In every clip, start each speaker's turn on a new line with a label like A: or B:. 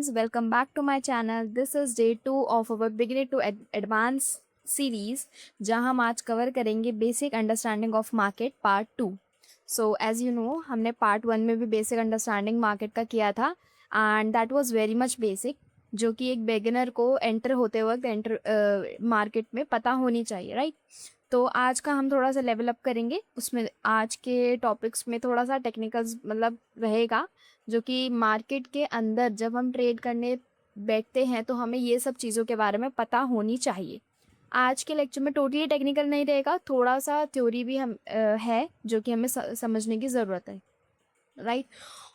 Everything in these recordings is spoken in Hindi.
A: friends, welcome back to my channel. This is day 2 of our beginner to advance series जहां हम आज कवर करेंगे basic understanding of market part 2. So as you know हमने पार्ट 1 में भी बेसिक अंडरस्टैंडिंग मार्केट का किया था and that was very much basic, जो कि एक बिगिनर को एंटर होते वक्त मार्केट में पता होनी चाहिए, राइट? तो आज का हम थोड़ा सा लेवल अप करेंगे. उसमें आज के टॉपिक्स में थोड़ा सा टेक्निकल्स मतलब रहेगा, जो कि मार्केट के अंदर जब हम ट्रेड करने बैठते हैं तो हमें ये सब चीज़ों के बारे में पता होनी चाहिए. आज के लेक्चर में टोटली टेक्निकल नहीं रहेगा, थोड़ा सा थ्योरी भी हम है जो कि हमें समझने की ज़रूरत है, राइट?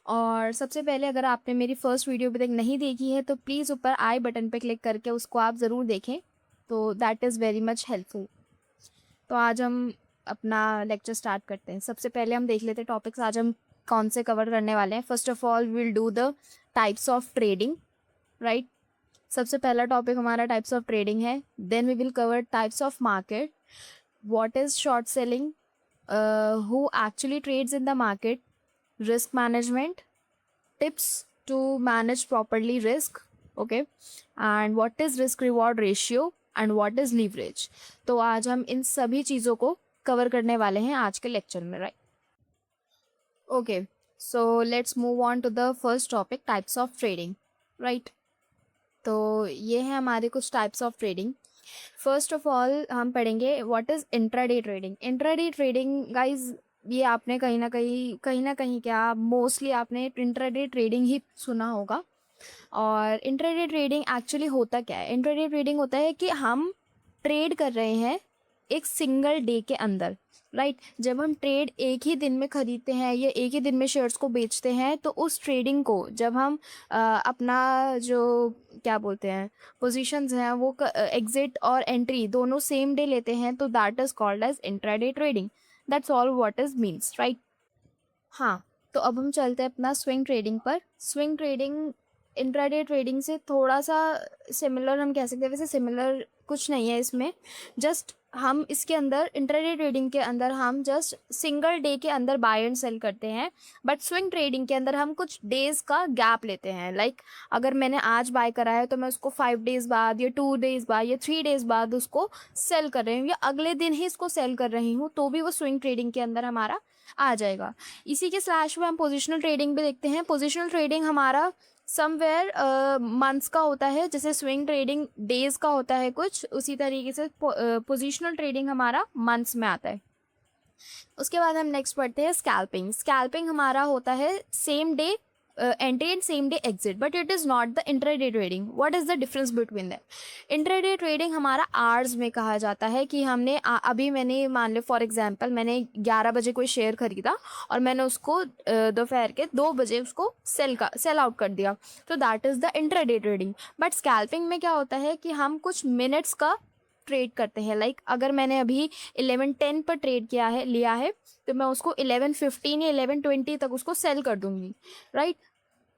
A: और सबसे पहले अगर आपने मेरी फर्स्ट वीडियो अभी तक नहीं देखी है तो प्लीज़ ऊपर आई बटन पे क्लिक करके उसको आप ज़रूर देखें, तो that is very much helpful. तो आज हम अपना लेक्चर स्टार्ट करते हैं. सबसे पहले हम देख लेते हैं टॉपिक्स आज हम कौन से कवर करने वाले हैं. First of all will do the types of trading, right? सबसे पहला टॉपिक हमारा टाइप्स ऑफ ट्रेडिंग है. Then we will cover types of market, what is short selling, who actually trades in the market, risk management, tips to manage properly risk, okay, and what is risk reward ratio and what is leverage. तो आज हम इन सभी चीज़ों को कवर करने वाले हैं आज के लेक्चर में, right? Okay, so let's move on to the first topic, types of trading, right? तो ये है हमारे कुछ types of trading. First of all हम पढ़ेंगे what is intraday trading. Intraday trading guys, ये आपने कहीं ना कहीं क्या मोस्टली आपने इंट्राडे ट्रेडिंग ही सुना होगा. और इंट्राडे ट्रेडिंग एक्चुअली होता क्या है? इंट्राडे ट्रेडिंग होता है कि हम ट्रेड कर रहे हैं एक सिंगल डे के अंदर, राइट? जब हम ट्रेड एक ही दिन में खरीदते हैं या एक ही दिन में शेयर्स को बेचते हैं तो उस ट्रेडिंग को जब हम अपना जो क्या बोलते हैं पोजीशंस हैं वो एग्जिट और एंट्री दोनों सेम डे लेते हैं, तो that is called as intraday trading. That's all what is means, right? हाँ, तो अब हम चलते हैं अपना स्विंग ट्रेडिंग पर. स्विंग ट्रेडिंग इंट्राडे ट्रेडिंग से थोड़ा सा सिमिलर हम कह सकते हैं. वैसे सिमिलर कुछ नहीं है इसमें, जस्ट हम इसके अंदर इंट्राडे ट्रेडिंग के अंदर हम जस्ट सिंगल डे के अंदर बाय एंड सेल करते हैं. बट स्विंग ट्रेडिंग के अंदर हम कुछ डेज़ का गैप लेते हैं. लाइक अगर मैंने आज बाय करा है तो मैं उसको 5 डेज़ बाद या 2 डेज़ बाद या 3 डेज़ बाद उसको सेल कर रही हूँ या अगले दिन ही इसको सेल कर रही हूँ, तो भी वो स्विंग ट्रेडिंग के अंदर हमारा आ जाएगा. इसी के स्लैश में हम पोजिशनल ट्रेडिंग भी देखते हैं. पोजिशनल ट्रेडिंग हमारा समवेयर मंथ्स का होता है, जैसे स्विंग ट्रेडिंग डेज का होता है कुछ उसी तरीके से पोजिशनल ट्रेडिंग हमारा मंथ्स में आता है. उसके बाद हम नेक्स्ट पढ़ते हैं स्कैल्पिंग. स्कैल्पिंग हमारा होता है same day entry and same day exit, but it is not the intraday trading. What is the difference between that? Intraday trading हमारा आवर्स में कहा जाता है कि हमने अभी मैंने मान लो फॉर एग्जांपल मैंने 11 बजे कोई शेयर खरीदा और मैंने उसको दोपहर के 2 बजे उसको सेल आउट कर दिया, तो that is the intraday trading. But scalping में क्या होता है कि हम कुछ मिनट्स का ट्रेड करते हैं. लाइक अगर मैंने अभी 11:10 पर ट्रेड लिया है तो मैं उसको 11:15 या 11:20 तक उसको सेल कर दूंगी, राइट?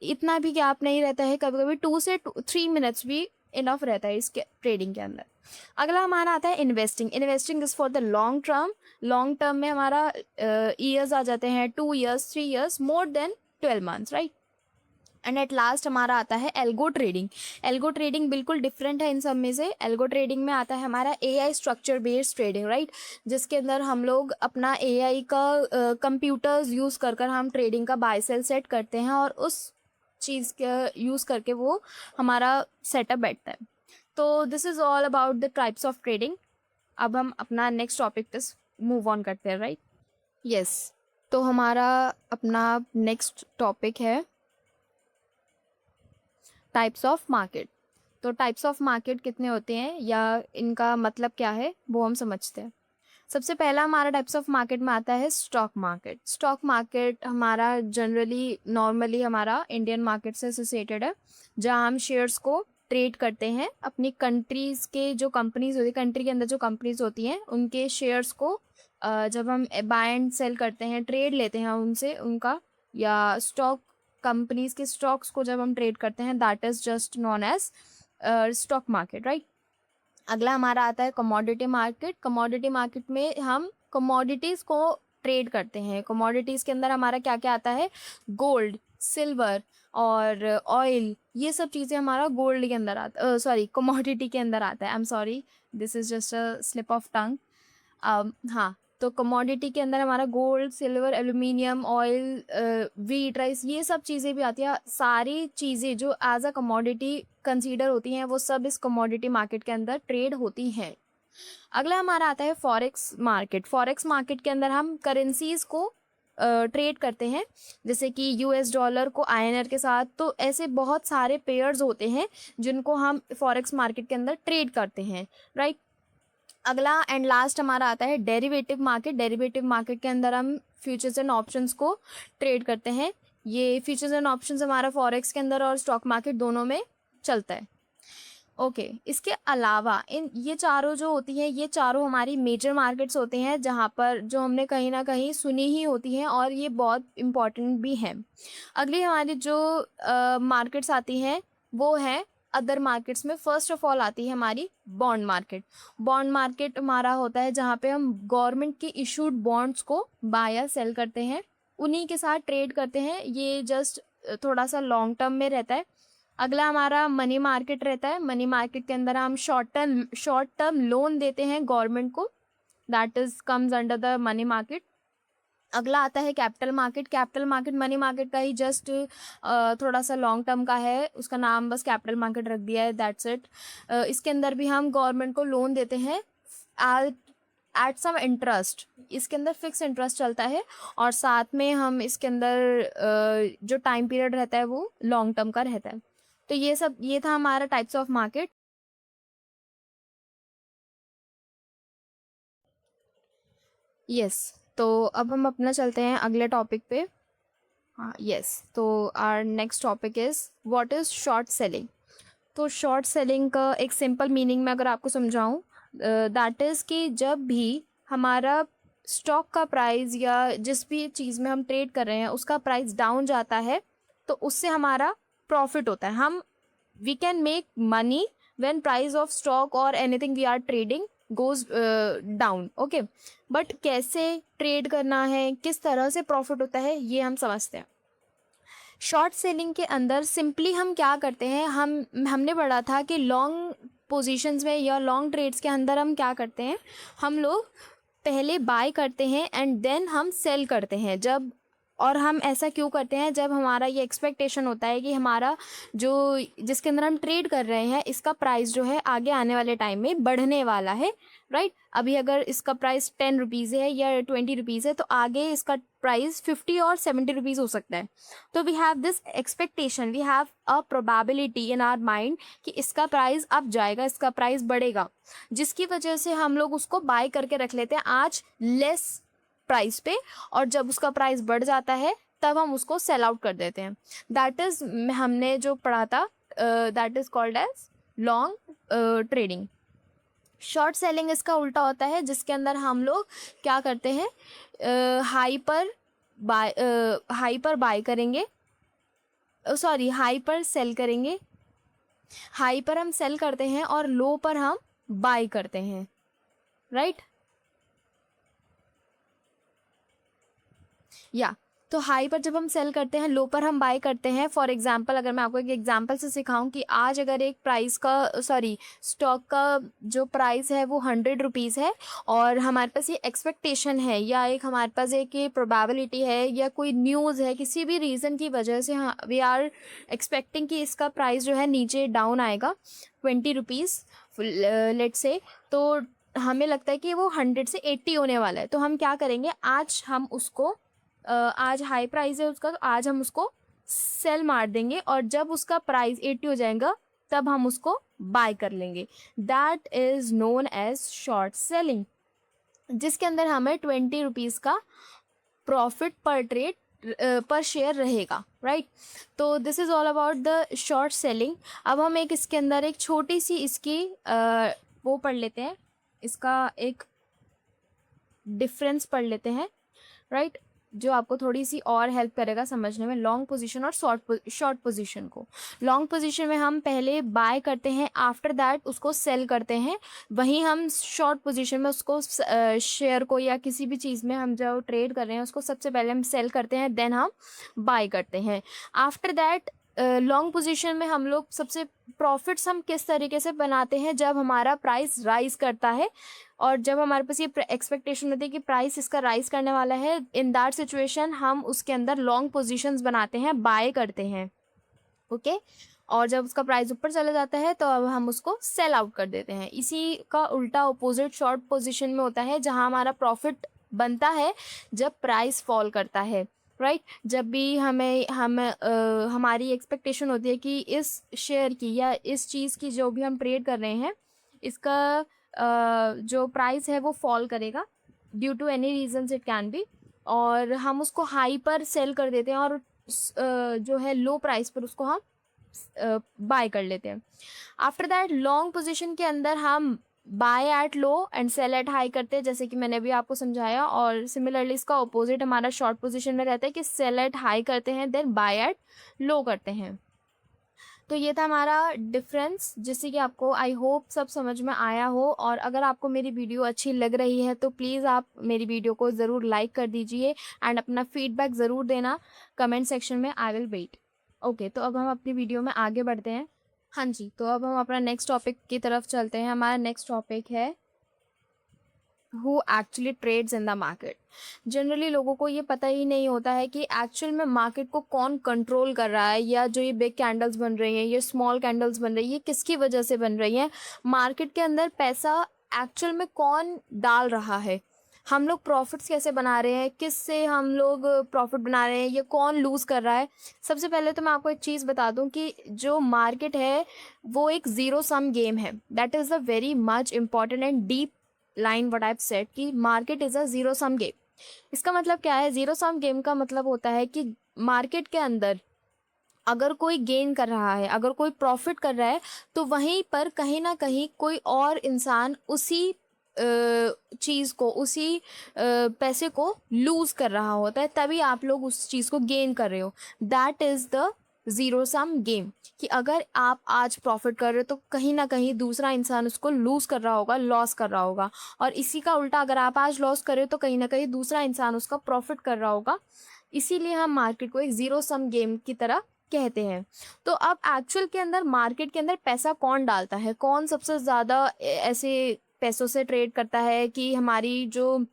A: इतना भी गैप नहीं रहता है, कभी कभी 2 से 3 मिनट्स भी इनफ रहता है इस ट्रेडिंग के अंदर. अगला हमारा आता है investing. Investing is for the long term. Long term में हमारा ईयर्स आ जाते हैं, 2 years 3 years more than 12 months, right? And at last हमारा आता है एल्गो ट्रेडिंग. एल्गो ट्रेडिंग बिल्कुल डिफरेंट है इन सब में से. एल्गो ट्रेडिंग में आता है हमारा AI structure based trading, right? जिसके अंदर हम लोग अपना एआई का कंप्यूटर्स यूज़ कर हम ट्रेडिंग का बाय सेल सेट करते हैं और उस चीज़ का यूज़ करके वो हमारा सेटअप बैठता है. तो this is all about the types of trading. अब हम अपना नेक्स्ट टॉपिक पे मूव ऑन करते हैं, राइट? यस, तो हमारा अपना नेक्स्ट टॉपिक है टाइप्स ऑफ मार्केट. तो टाइप्स ऑफ मार्केट कितने होते हैं या इनका मतलब क्या है वो हम समझते हैं. सबसे पहला हमारा टाइप्स ऑफ मार्केट में आता है स्टॉक मार्केट. स्टॉक मार्केट हमारा जनरली नॉर्मली हमारा इंडियन मार्केट से एसोसिएटेड है, जहां हम शेयर्स को ट्रेड करते हैं. अपनी कंट्रीज़ के जो कंपनीज होती है, कंट्री के अंदर जो कंपनीज होती हैं उनके शेयर्स को जब हम बाय एंड सेल करते हैं, ट्रेड लेते हैं उनसे उनका, या स्टॉक कंपनीज के स्टॉक्स को जब हम ट्रेड करते हैं, that is just known as stock market, right? अगला हमारा आता है कमोडिटी मार्केट. कमोडिटी मार्केट में हम कमोडिटीज़ को ट्रेड करते हैं. कमोडिटीज़ के अंदर हमारा क्या क्या आता है? गोल्ड, सिल्वर और ऑयल, ये सब चीज़ें हमारा गोल्ड के अंदर आता, सॉरी कमोडिटी के अंदर आता है। I am sorry, this is just a slip of tongue. हाँ, तो कमोडिटी के अंदर हमारा gold, silver, aluminium, oil, wheat, rice, ये सब चीज़ें भी आती हैं। सारी चीज़ें जो एज अ कमोडिटी कंसीडर होती हैं वो सब इस कमोडिटी मार्केट के अंदर ट्रेड होती हैं। अगला हमारा आता है फॉरेक्स मार्केट। फॉरेक्स मार्केट के अंदर हम करेंसीज को ट्रेड करते हैं, जैसे कि यूएस डॉलर को आईएनआर के साथ। तो ऐसे बहुत सारे पेयर्स होते हैं जिनको हम फॉरेक्स मार्केट के अंदर ट्रेड करते हैं, राइट। अगला एंड लास्ट हमारा आता है डेरिवेटिव मार्केट। डेरिवेटिव मार्केट के अंदर हम फ्यूचर्स एंड ऑप्शंस को ट्रेड करते हैं। ये फ्यूचर्स एंड ऑप्शंस हमारा फॉरेक्स के अंदर और स्टॉक मार्केट दोनों में चलता है। ओके, इसके अलावा इन ये चारों जो होती हैं, ये चारों हमारी मेजर मार्केट्स होते हैं जहाँ पर जो हमने कहीं ना कहीं सुनी ही होती हैं और ये बहुत इम्पॉर्टेंट भी हैं। अगली हमारी जो मार्केट्स आती हैं वो है अदर मार्केट्स में। फर्स्ट ऑफ ऑल आती है हमारी बॉन्ड मार्केट। बॉन्ड मार्केट हमारा होता है जहाँ पे हम गवर्नमेंट की इशूड बॉन्ड्स को बाय या सेल करते हैं, उन्हीं के साथ ट्रेड करते हैं। ये जस्ट थोड़ा सा लॉन्ग टर्म में रहता है। अगला हमारा मनी मार्केट रहता है। मनी मार्केट के अंदर हम शॉर्ट टर्म लोन देते हैं गवर्नमेंट को, that is comes under the money market. अगला आता है capital market. Capital market money market का ही जस्ट थोड़ा सा लॉन्ग टर्म का है, उसका नाम बस कैपिटल मार्केट रख दिया है, दैट्स इट। इसके अंदर भी हम गवर्नमेंट को लोन देते हैं एट सम इंटरेस्ट। इसके अंदर फिक्स इंटरेस्ट चलता है और साथ में हम इसके अंदर जो टाइम पीरियड रहता है वो लॉन्ग टर्म का रहता है। तो ये था हमारा टाइप्स ऑफ मार्केट। यस, तो अब हम अपना चलते हैं अगले टॉपिक पे। हाँ यस, तो our next topic is what is short selling. तो शॉर्ट सेलिंग का एक सिंपल मीनिंग मैं अगर आपको समझाऊँ, दैट इज़ कि जब भी हमारा स्टॉक का प्राइस या जिस भी चीज़ में हम ट्रेड कर रहे हैं उसका प्राइस डाउन जाता है तो उससे हमारा प्रॉफिट होता है। हम we can make money when price of stock और anything we are trading goes down, okay. But कैसे ट्रेड करना है, किस तरह से प्रॉफिट होता है, ये हम समझते हैं। शॉर्ट सेलिंग के अंदर सिंपली हम क्या करते हैं, हमने पढ़ा था कि लॉन्ग पोजीशंस में या लॉन्ग ट्रेड्स के अंदर हम क्या करते हैं, हम लोग पहले बाय करते हैं एंड देन हम सेल करते हैं। जब और हम ऐसा क्यों करते हैं, जब हमारा ये एक्सपेक्टेशन होता है कि हमारा जो जिसके अंदर हम ट्रेड कर रहे हैं इसका प्राइस जो है आगे आने वाले टाइम में बढ़ने वाला है, राइट। अभी अगर इसका प्राइस 10 रुपीज़ है या 20 रुपीज़ है तो आगे इसका प्राइस 50 और 70 रुपीज़ हो सकता है। तो we have this expectation, we have a probability in our mind कि इसका प्राइस अब जाएगा, इसका प्राइस बढ़ेगा, जिसकी वजह से हम लोग उसको बाय करके रख लेते हैं आज लेस प्राइस पे, और जब उसका प्राइस बढ़ जाता है तब हम उसको सेल आउट कर देते हैं। दैट इज़ हमने जो पढ़ा था, that is called as long trading. Short selling इसका उल्टा होता है, जिसके अंदर हम लोग क्या करते हैं, हाई पर बाय करेंगे, सॉरी हाई पर सेल करेंगे। हाई पर हम सेल करते हैं और लो पर हम बाय करते हैं, राइट। या तो हाई पर जब हम सेल करते हैं, लो पर हम बाय करते हैं। फॉर एग्जांपल अगर मैं आपको एक एग्जांपल से सिखाऊं कि आज अगर एक प्राइस का स्टॉक का जो प्राइस है वो 100 रुपीज़ है और हमारे पास ये एक्सपेक्टेशन है या एक हमारे पास एक ये प्रोबेबिलिटी है या कोई न्यूज़ है, किसी भी रीज़न की वजह से वी आर एक्सपेक्टिंग कि इसका प्राइस जो है नीचे डाउन आएगा 20 रुपीज़ लेट से, तो हमें लगता है कि वो 100 से 80 होने वाला है। तो हम क्या करेंगे, आज हम उसको आज हाई प्राइस है उसका तो आज हम उसको सेल मार देंगे और जब उसका प्राइस 80 हो जाएगा तब हम उसको बाय कर लेंगे। That is known as short selling, जिसके अंदर हमें 20 रुपीज़ का प्रॉफिट पर ट्रेड पर शेयर रहेगा, राइट। तो this is all about the short selling. अब हम एक इसके अंदर एक छोटी सी इसकी वो पढ़ लेते हैं, इसका एक डिफरेंस पढ़ लेते हैं, राइट। जो आपको थोड़ी सी और हेल्प करेगा समझने में लॉन्ग पोजीशन और शॉर्ट पोजीशन को। लॉन्ग पोजीशन में हम पहले बाय करते हैं, आफ्टर दैट उसको सेल करते हैं। वहीं हम शॉर्ट पोजीशन में उसको शेयर को या किसी भी चीज़ में हम जो ट्रेड कर रहे हैं उसको सबसे पहले हम सेल करते हैं, देन हम बाय करते हैं। आफ्टर दैट लॉन्ग पोजीशन में हम लोग सबसे प्रॉफिट्स हम किस तरीके से बनाते हैं, जब हमारा प्राइस राइज करता है और जब हमारे पास ये एक्सपेक्टेशन होती है कि प्राइस इसका राइज करने वाला है, इन दैट सिचुएशन हम उसके अंदर लॉन्ग पोजीशंस बनाते हैं, बाय करते हैं। ओके और जब उसका प्राइस ऊपर चला जाता है तो अब हम उसको सेल आउट कर देते हैं। इसी का उल्टा अपोजिट शॉर्ट पोजीशन में होता है, जहां हमारा प्रॉफिट बनता है जब प्राइस फॉल करता है, राइट जब भी हमारी एक्सपेक्टेशन होती है कि इस शेयर की या इस चीज़ की जो भी हम ट्रेड कर रहे हैं इसका जो प्राइस है वो फॉल करेगा due to any reasons it can be, और हम उसको हाई पर सेल कर देते हैं और जो है लो प्राइस पर उसको हम बाय कर लेते हैं। आफ्टर दैट लॉन्ग पोजीशन के अंदर हम buy at low and sell at high करते हैं, जैसे कि मैंने अभी आपको समझाया। और सिमिलरली इसका ऑपोजिट हमारा शॉर्ट पोजीशन में रहता है कि सेल एट हाई करते हैं देन बाय एट लो करते हैं। तो ये था हमारा डिफरेंस, जिससे कि आपको आई होप सब समझ में आया हो। और अगर आपको मेरी वीडियो अच्छी लग रही है तो प्लीज़ आप मेरी वीडियो को ज़रूर लाइक कर दीजिए एंड अपना फीडबैक ज़रूर देना कमेंट सेक्शन में, आई विल वेट। ओके तो अब हम अपनी वीडियो में आगे बढ़ते हैं। हाँ जी, तो अब हम अपना नेक्स्ट टॉपिक की तरफ चलते हैं। हमारा नेक्स्ट टॉपिक है who actually trades in the market. Generally लोगों को ये पता ही नहीं होता है कि एक्चुअल में मार्केट को कौन कंट्रोल कर रहा है, या जो ये बिग कैंडल्स बन रही हैं, ये स्मॉल कैंडल्स बन रही है, ये किसकी वजह से बन रही हैं। मार्केट के अंदर पैसा एक्चुअल में कौन डाल रहा है, हम लोग प्रॉफिट्स कैसे बना रहे हैं, किस से हम लोग प्रॉफिट बना रहे हैं, ये कौन लूज़ कर रहा है। सबसे पहले तो मैं आपको एक चीज़ बता दूं कि जो मार्केट है वो एक ज़ीरो सम गेम है। That is a very much important and deep line what I have said कि market is a zero sum game. इसका मतलब क्या है? ज़ीरो सम गेम का मतलब होता है कि मार्केट के अंदर अगर कोई गेन कर रहा है, अगर कोई प्रॉफिट कर रहा है, तो वहीं पर कहीं ना कहीं कोई और इंसान उसी चीज़ को, उसी पैसे को लूज़ कर रहा होता है, तभी आप लोग उस चीज़ को गेन कर रहे हो। That is the zero sum game, कि अगर आप आज प्रॉफिट कर रहे हो तो कहीं ना कहीं दूसरा इंसान उसको लूज़ कर रहा होगा, लॉस कर रहा होगा। और इसी का उल्टा, अगर आप आज लॉस कर रहे हो तो कहीं ना कहीं दूसरा इंसान उसका प्रॉफिट कर रहा होगा। इसीलिए हम मार्केट को एक ज़ीरो सम गेम की तरह कहते हैं। तो अब एक्चुअल के अंदर मार्केट के अंदर पैसा कौन डालता है, कौन सबसे ज़्यादा ऐसे पैसों से ट्रेड करता है कि हमारी जो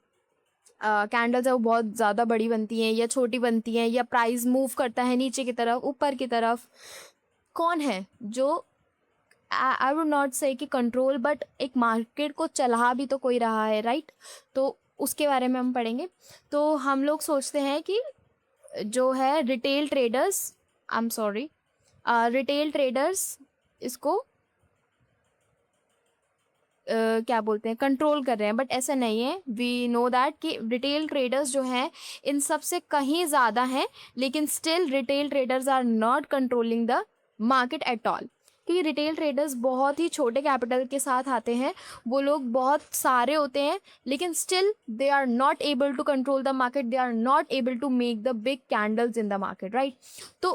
A: कैंडल्स है वो बहुत ज़्यादा बड़ी बनती हैं या छोटी बनती हैं, या प्राइस मूव करता है नीचे की तरफ, ऊपर की तरफ। कौन है जो, आई वुड नॉट से कि कंट्रोल, बट एक मार्केट को चला भी तो कोई रहा है, राइट। तो उसके बारे में हम पढ़ेंगे। तो हम लोग सोचते हैं कि जो है retail traders, I am sorry, retail traders इसको क्या बोलते हैं, कंट्रोल कर रहे हैं, बट ऐसा नहीं है। वी नो दैट कि रिटेल ट्रेडर्स जो हैं इन सब से कहीं ज़्यादा हैं, लेकिन still retail traders are not controlling the market at all. क्योंकि रिटेल ट्रेडर्स बहुत ही छोटे कैपिटल के साथ आते हैं, वो लोग बहुत सारे होते हैं, लेकिन still they are not able to control the market, they are not able to make the big candles in the market, right. तो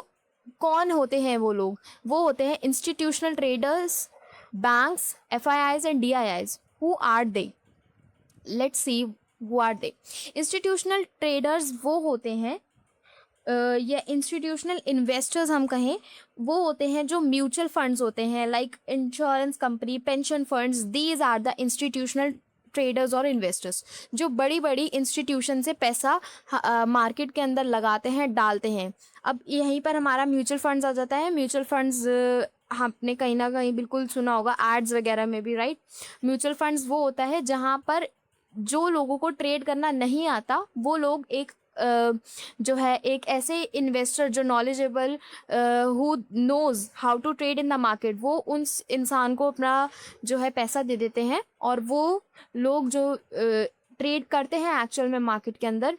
A: कौन होते हैं वो लोग? वो होते हैं institutional traders, banks, FIIs and DIIs. Who are they? Let's see who are they. Institutional traders वो होते हैं या इंस्टीट्यूशनल इन्वेस्टर्स हम कहें, वो होते हैं जो म्यूचुअल फंड्स होते हैं, like insurance company, pension funds. These are the institutional traders और इन्वेस्टर्स, जो बड़ी बड़ी इंस्टीट्यूशन से पैसा मार्केट के अंदर लगाते हैं, डालते हैं। अब यहीं पर हमारा म्यूचुअल फंड्स आ जाता है। म्यूचुअल फंड्स आपने कहीं ना कहीं बिल्कुल सुना होगा एड्स वगैरह में भी, राइट। म्यूचुअल फंड्स वो होता है जहाँ पर जो लोगों को ट्रेड करना नहीं आता, वो लोग एक जो है एक ऐसे इन्वेस्टर जो knowledgeable, who knows how to trade in the market, वो उन इंसान को अपना जो है पैसा दे देते हैं, और वो लोग जो ट्रेड करते हैं एक्चुअल में मार्केट के अंदर,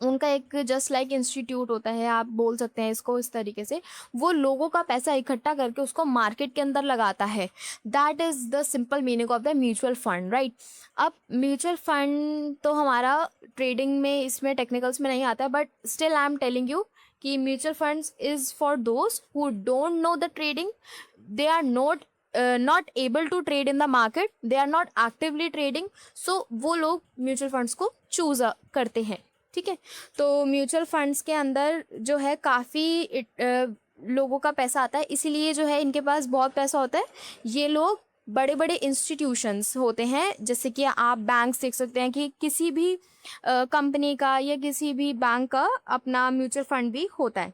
A: उनका एक जस्ट लाइक इंस्टीट्यूट होता है, आप बोल सकते हैं इसको इस तरीके से। वो लोगों का पैसा इकट्ठा करके उसको मार्केट के अंदर लगाता है। That is the simple meaning of the mutual fund, right. अब म्यूचुअल फंड तो हमारा ट्रेडिंग में, इसमें टेक्निकल्स में नहीं आता है, but still I am telling you कि mutual funds is for those who don't know the trading, they are not able to trade in the market, they are not actively trading, so वो लोग म्यूचुअल फंड्स को चूज़ करते हैं, ठीक है। तो म्यूचुअल फंड्स के अंदर जो है काफ़ी लोगों का पैसा आता है, इसीलिए जो है इनके पास बहुत पैसा होता है। ये लोग बड़े बड़े इंस्टीट्यूशंस होते हैं, जैसे कि आप बैंक्स देख सकते हैं कि किसी भी कंपनी का या किसी भी बैंक का अपना म्यूचुअल फंड भी होता है।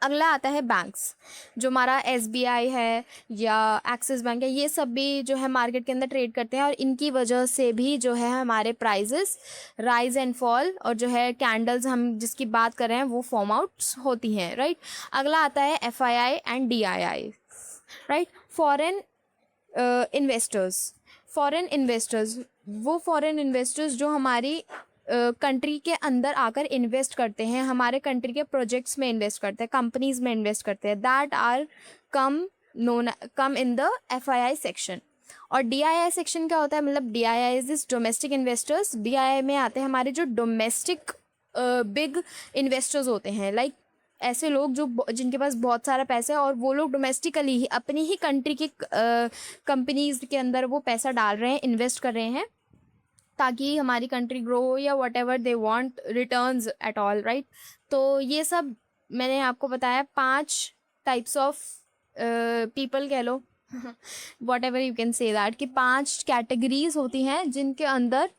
A: अगला आता है बैंक्स, जो हमारा एसबीआई है या एक्सिस बैंक है, ये सब भी जो है मार्केट के अंदर ट्रेड करते हैं, और इनकी वजह से भी जो है हमारे प्राइजेस राइज एंड फॉल, और जो है कैंडल्स हम जिसकी बात कर रहे हैं वो फॉर्म आउट्स होती हैं, राइट। अगला आता है FII and DII, right. Foreign investors, foreign investors, वो फॉरेन इन्वेस्टर्स जो हमारी कंट्री के अंदर आकर इन्वेस्ट करते हैं, हमारे कंट्री के प्रोजेक्ट्स में इन्वेस्ट करते हैं, कंपनीज में इन्वेस्ट करते हैं, that are come in the FII section. और डीआईआई सेक्शन क्या होता है, मतलब DII is this domestic investors. DII में आते हैं हमारे जो डोमेस्टिक बिग इन्वेस्टर्स होते हैं, लाइक ऐसे लोग जो जिनके पास बहुत सारा पैसा है, और वो लोग डोमेस्टिकली ही अपनी ही कंट्री की कंपनीज के अंदर वो पैसा डाल रहे हैं, इन्वेस्ट कर रहे हैं, ताकि हमारी कंट्री ग्रो हो या what ever they want returns at all, right. तो ये सब मैंने आपको बताया 5 टाइप्स ऑफ पीपल कह लो whatever you can say that, कि 5 कैटेगरीज होती हैं जिनके अंदर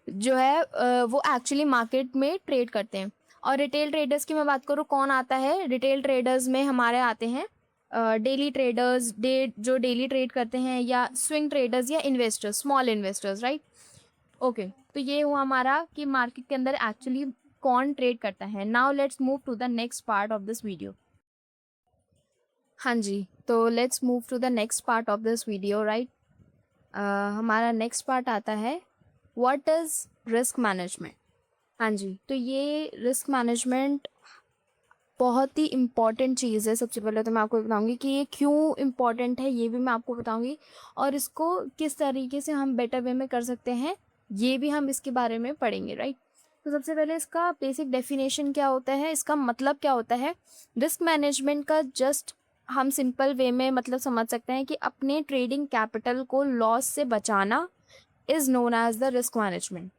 A: जो है वो एक्चुअली मार्केट में ट्रेड करते हैं। और रिटेल ट्रेडर्स की मैं बात करूँ, कौन आता है रिटेल ट्रेडर्स में, हमारे आते हैं डेली ट्रेडर्स, जो डेली ट्रेड करते हैं, या स्विंग ट्रेडर्स, या investors, small investors, right. Okay, तो ये हुआ हमारा कि मार्केट के अंदर एक्चुअली कौन ट्रेड करता है। Now let's move to the next part of this video. हाँ जी, तो let's move to the next part of this video, right. हमारा नेक्स्ट पार्ट आता है व्हाट इज़ रिस्क मैनेजमेंट। हाँ जी, तो ये रिस्क मैनेजमेंट बहुत ही इम्पॉर्टेंट चीज़ है। सबसे पहले तो मैं आपको बताऊंगी कि ये क्यों इम्पॉर्टेंट है, ये भी मैं आपको बताऊंगी, और इसको किस तरीके से हम बेटर वे में कर सकते हैं, ये भी हम इसके बारे में पढ़ेंगे, राइट। तो सबसे पहले इसका बेसिक डेफिनेशन क्या होता है, इसका मतलब क्या होता है। रिस्क मैनेजमेंट का जस्ट हम सिंपल वे में मतलब समझ सकते हैं कि अपने ट्रेडिंग कैपिटल को लॉस से बचाना is known as the risk management,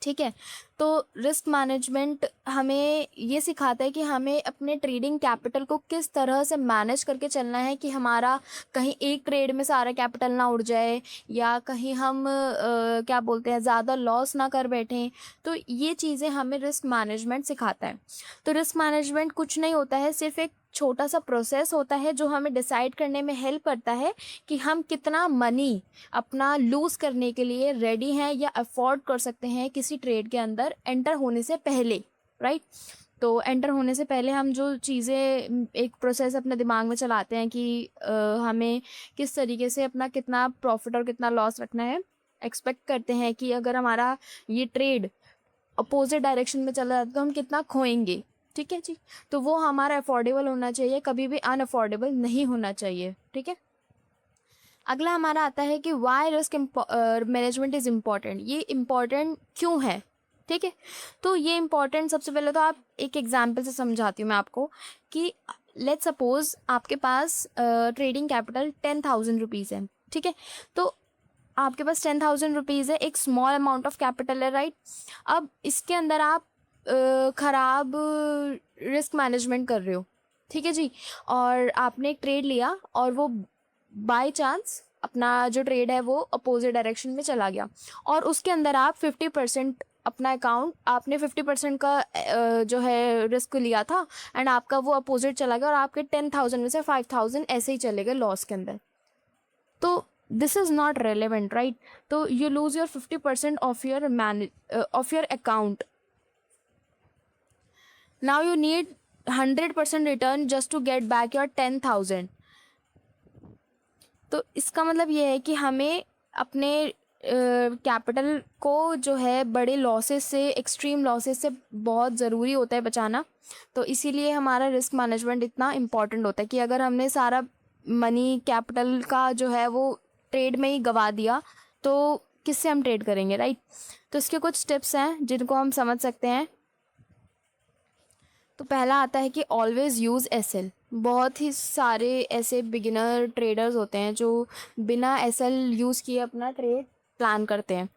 A: ठीक है। तो रिस्क मैनेजमेंट हमें ये सिखाता है कि हमें अपने ट्रेडिंग कैपिटल को किस तरह से मैनेज करके चलना है, कि हमारा कहीं एक ट्रेड में सारा कैपिटल ना उड़ जाए, या कहीं हम क्या बोलते हैं ज़्यादा लॉस ना कर बैठें। तो ये चीज़ें हमें रिस्क मैनेजमेंट सिखाता है। तो रिस्क मैनेजमेंट कुछ नहीं होता है, सिर्फ एक छोटा सा प्रोसेस होता है जो हमें डिसाइड करने में हेल्प करता है कि हम कितना मनी अपना लूज़ करने के लिए रेडी हैं या अफोर्ड कर सकते हैं किसी ट्रेड के अंदर एंटर होने से पहले, राइट। तो एंटर होने से पहले हम जो चीज़ें एक प्रोसेस अपने दिमाग में चलाते हैं कि हमें किस तरीके से अपना कितना प्रॉफिट और कितना लॉस रखना है, एक्सपेक्ट करते हैं कि अगर हमारा ये ट्रेड अपोजिट डायरेक्शन में चला जाता तो हम कितना खोएंगे, ठीक है जी। तो वो हमारा अफोर्डेबल होना चाहिए, कभी भी अनअफोर्डेबल नहीं होना चाहिए, ठीक है। अगला हमारा आता है कि why risk management is important. ये इम्पॉर्टेंट क्यों है, ठीक है। तो ये इम्पॉर्टेंट सबसे पहले तो आप एक एग्जांपल से समझाती हूँ मैं आपको कि लेट्स सपोज आपके पास ट्रेडिंग कैपिटल 10,000 रुपीज़ है, ठीक है। तो आपके पास 10,000 रुपीज़ है, एक स्मॉल अमाउंट ऑफ कैपिटल है, राइट। अब इसके अंदर आप ख़राब रिस्क मैनेजमेंट कर रहे हो, ठीक है जी। और आपने एक ट्रेड लिया और वो बाय चांस अपना जो ट्रेड है वो अपोजिट डायरेक्शन में चला गया, और उसके अंदर आप 50% अपना अकाउंट, आपने 50% का जो है रिस्क लिया था, एंड आपका वो अपोजिट चला गया, और आपके 10,000 में से 5,000 ऐसे ही चले गए लॉस के अंदर। तो this is not relevant, right. तो you lose your 50% of your account. Now you need 100% return just to get back your 10,000। तो इसका मतलब ये है कि हमें अपने कैपिटल को जो है बड़े लॉसेस से, एक्सट्रीम लॉसेस से बहुत ज़रूरी होता है बचाना। तो इसीलिए हमारा रिस्क मैनेजमेंट इतना इम्पॉर्टेंट होता है कि अगर हमने सारा मनी कैपिटल का जो है वो ट्रेड में ही गवा दिया तो किससे हम ट्रेड करेंगे, राइट। तो इसके कुछ टिप्स हैं जिनको हम समझ सकते हैं। तो पहला आता है कि ऑलवेज़ यूज़ एसएल। बहुत ही सारे ऐसे बिगिनर ट्रेडर्स होते हैं जो बिना एसएल यूज़ किए अपना ट्रेड प्लान करते हैं,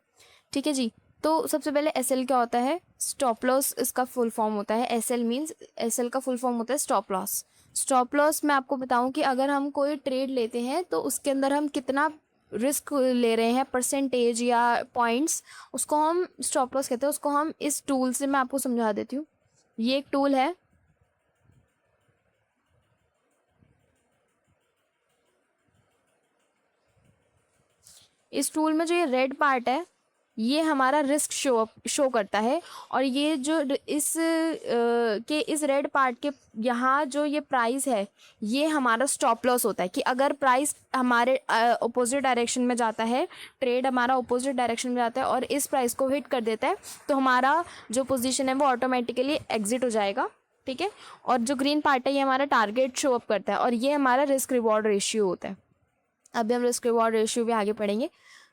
A: ठीक है जी। तो सबसे पहले एसएल क्या होता है? स्टॉप लॉस इसका फुल फॉर्म होता है। एसएल मीन्स, एसएल का फुल फॉर्म होता है स्टॉप लॉस। स्टॉप लॉस मैं आपको बताऊं कि अगर हम कोई ट्रेड लेते हैं तो उसके अंदर हम कितना रिस्क ले रहे हैं, परसेंटेज या पॉइंट्स, उसको हम स्टॉप लॉस कहते हैं। उसको हम इस टूल से मैं आपको समझा देती हूँ। ये एक टूल है, इस टूल में जो ये रेड पार्ट है ये हमारा रिस्क शो करता है। और ये जो इस रेड पार्ट के यहाँ जो ये प्राइस है ये हमारा स्टॉप लॉस होता है कि अगर प्राइस हमारे अपोजिट डायरेक्शन में जाता है, ट्रेड हमारा अपोजिट डायरेक्शन में जाता है और इस प्राइस को हिट कर देता है तो हमारा जो पोजीशन है वो ऑटोमेटिकली एग्जिट हो जाएगा, ठीक है। और जो ग्रीन पार्ट है ये हमारा टारगेट शो अप करता है और ये हमारा रिस्क रिवॉर्ड रेशियो होता है। अभी हम रिस्क रिवॉर्ड रेशियो भी आगे पढ़ेंगे।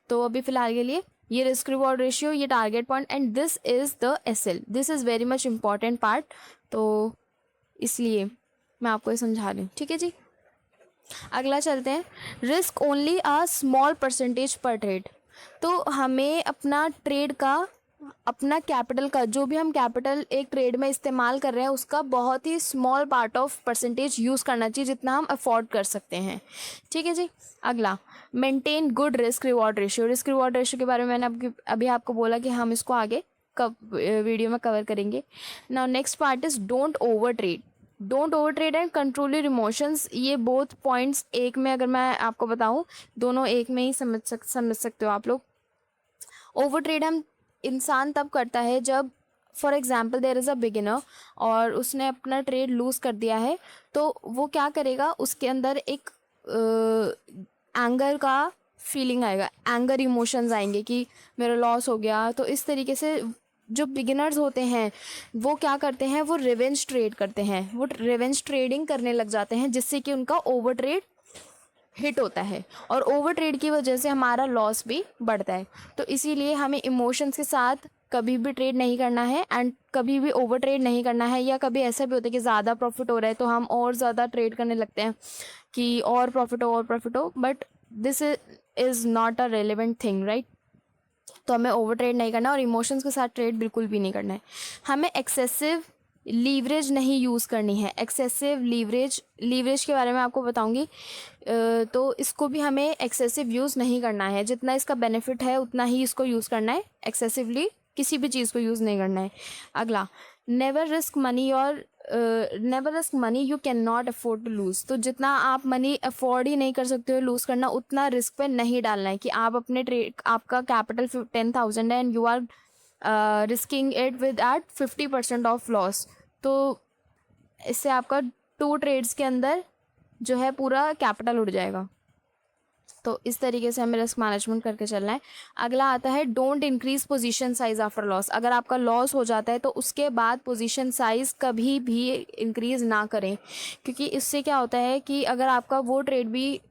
A: तो अभी फ़िलहाल के लिए ये रिस्क रिवॉर्ड रेशियो, ये target point, and this is the SL. This is very much important part, तो इसलिए मैं आपको ये समझा रही हूँ, ठीक है जी। अगला चलते हैं, risk only a small percentage पर ट्रेड। तो हमें अपना ट्रेड का, अपना कैपिटल का, जो भी हम कैपिटल एक ट्रेड में इस्तेमाल कर रहे हैं उसका बहुत ही small part of percentage use करना चाहिए जितना हम अफोर्ड कर सकते हैं, ठीक है जी। अगला, maintain good risk reward ratio. Risk reward ratio के बारे में मैंने अभी आपको बोला कि हम इसको आगे कब वीडियो में कवर करेंगे। Now next part is don't over trade. Don't over trade and control your emotions. ये बोथ पॉइंट्स एक में अगर मैं आपको बताऊं, दोनों एक में ही समझ सकते हो आप लोग। ओवर ट्रेड हम इंसान तब करता है जब, for example there is a beginner और उसने अपना ट्रेड लूज़ कर दिया है, तो वो क्या करेगा, उसके अंदर एक एंगर का फीलिंग आएगा, एंगर इमोशंस आएंगे कि मेरा लॉस हो गया। तो इस तरीके से जो बिगिनर्स होते हैं वो क्या करते हैं, वो रिवेंज ट्रेड करते हैं, वो रिवेंज ट्रेडिंग करने लग जाते हैं जिससे कि उनका ओवर ट्रेड हिट होता है और ओवर ट्रेड की वजह से हमारा लॉस भी बढ़ता है। तो इसीलिए हमें इमोशंस के साथ कभी भी ट्रेड नहीं करना है एंड कभी भी ओवर ट्रेड नहीं करना है। या कभी ऐसा भी होता है कि ज़्यादा प्रॉफिट हो रहा है तो हम और ज़्यादा ट्रेड करने लगते हैं कि और प्रॉफिट हो, but this is not a relevant thing, right. तो हमें ओवर ट्रेड नहीं करना और इमोशंस के साथ ट्रेड बिल्कुल भी नहीं करना है। हमें एक्सेसिव लीवरेज नहीं यूज़ करनी है। एक्सेसिव लीवरेज के बारे में आपको बताऊंगी। तो इसको भी हमें एक्सेसिव यूज़ नहीं करना है। जितना इसका बेनिफिट है उतना ही इसको यूज़ करना है, एक्सेसिवली किसी भी चीज़ को यूज़ नहीं करना है। अगला, never risk money you can not afford to lose. तो जितना आप मनी अफोर्ड ही नहीं कर सकते हो लूज़ करना, उतना रिस्क पे नहीं डालना है कि आप अपने ट्रेड, आपका कैपिटल 10,000 है and you are risking it with at 50% of loss. तो इससे आपका 2 ट्रेड्स के अंदर जो है पूरा कैपिटल उड़ जाएगा। तो इस तरीके से हमें रिस्क मैनेजमेंट करके चलना है। अगला आता है, don't increase position size after loss. अगर आपका लॉस हो जाता है तो उसके बाद पोजीशन साइज कभी भी इंक्रीज़ ना करें, क्योंकि इससे क्या होता है कि अगर आपका वो ट्रेड भी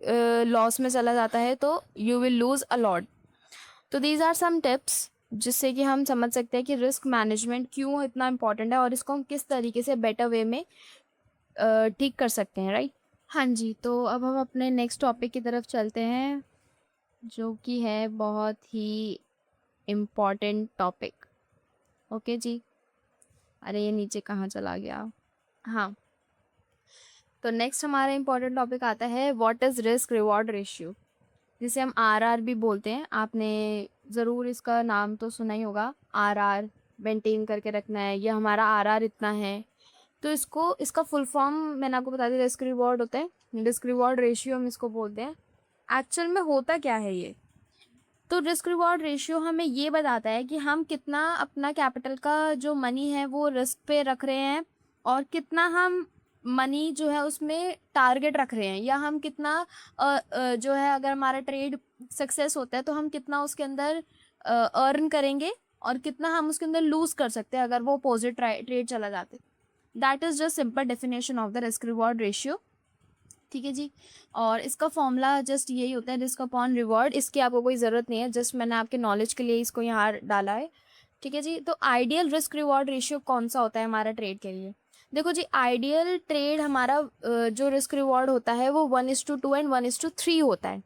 A: लॉस में चला जाता है तो you will lose a lot. तो दीज आर सम टिप्स जिससे कि हम समझ सकते हैं कि रिस्क मैनेजमेंट क्यों इतना इम्पॉर्टेंट है और इसको हम किस तरीके से बेटर वे में ठीक कर सकते हैं, राइट। हाँ जी, तो अब हम अपने नेक्स्ट टॉपिक की तरफ चलते हैं जो कि है बहुत ही इम्पॉर्टेंट टॉपिक। ओके जी, अरे ये नीचे कहाँ चला गया। हाँ, तो नेक्स्ट हमारा इम्पॉर्टेंट टॉपिक आता है, what is risk reward ratio, जिसे हम आरआर भी बोलते हैं। आपने ज़रूर इसका नाम तो सुना ही होगा, आरआर मेंटेन करके रखना है, ये हमारा आरआर इतना है। तो इसका फुल फॉर्म मैंने आपको बता दिया, रिस्क रिवॉर्ड होता है, रिस्क रिवॉर्ड रेशियो हम इसको बोलते हैं। एक्चुअल में होता क्या है ये, तो रिस्क रिवॉर्ड रेशियो हमें ये बताता है कि हम कितना अपना कैपिटल का जो मनी है वो रिस्क पे रख रहे हैं और कितना हम मनी जो है उसमें टारगेट रख रहे हैं, या हम कितना जो है, अगर हमारा ट्रेड सक्सेस होता है तो हम कितना उसके अंदर अर्न करेंगे और कितना हम उसके अंदर लूज कर सकते हैं अगर वो अपोजिट ट्रेड चला जाते। That is just simple definition of the risk reward ratio. ठीक है जी। और इसका फॉर्मूला जस्ट यही होता है, रिस्क अपॉन रिवॉर्ड। इसकी आपको कोई ज़रूरत नहीं है, जस्ट मैंने आपके नॉलेज के लिए इसको यहाँ डाला है। ठीक है जी। तो आइडियल रिस्क रिवॉर्ड रेशियो कौन सा होता है हमारा ट्रेड के लिए? देखो जी, आइडियल ट्रेड हमारा जो रिस्क रिवॉर्ड होता है वो 1:2 एंड 1:3 होता है।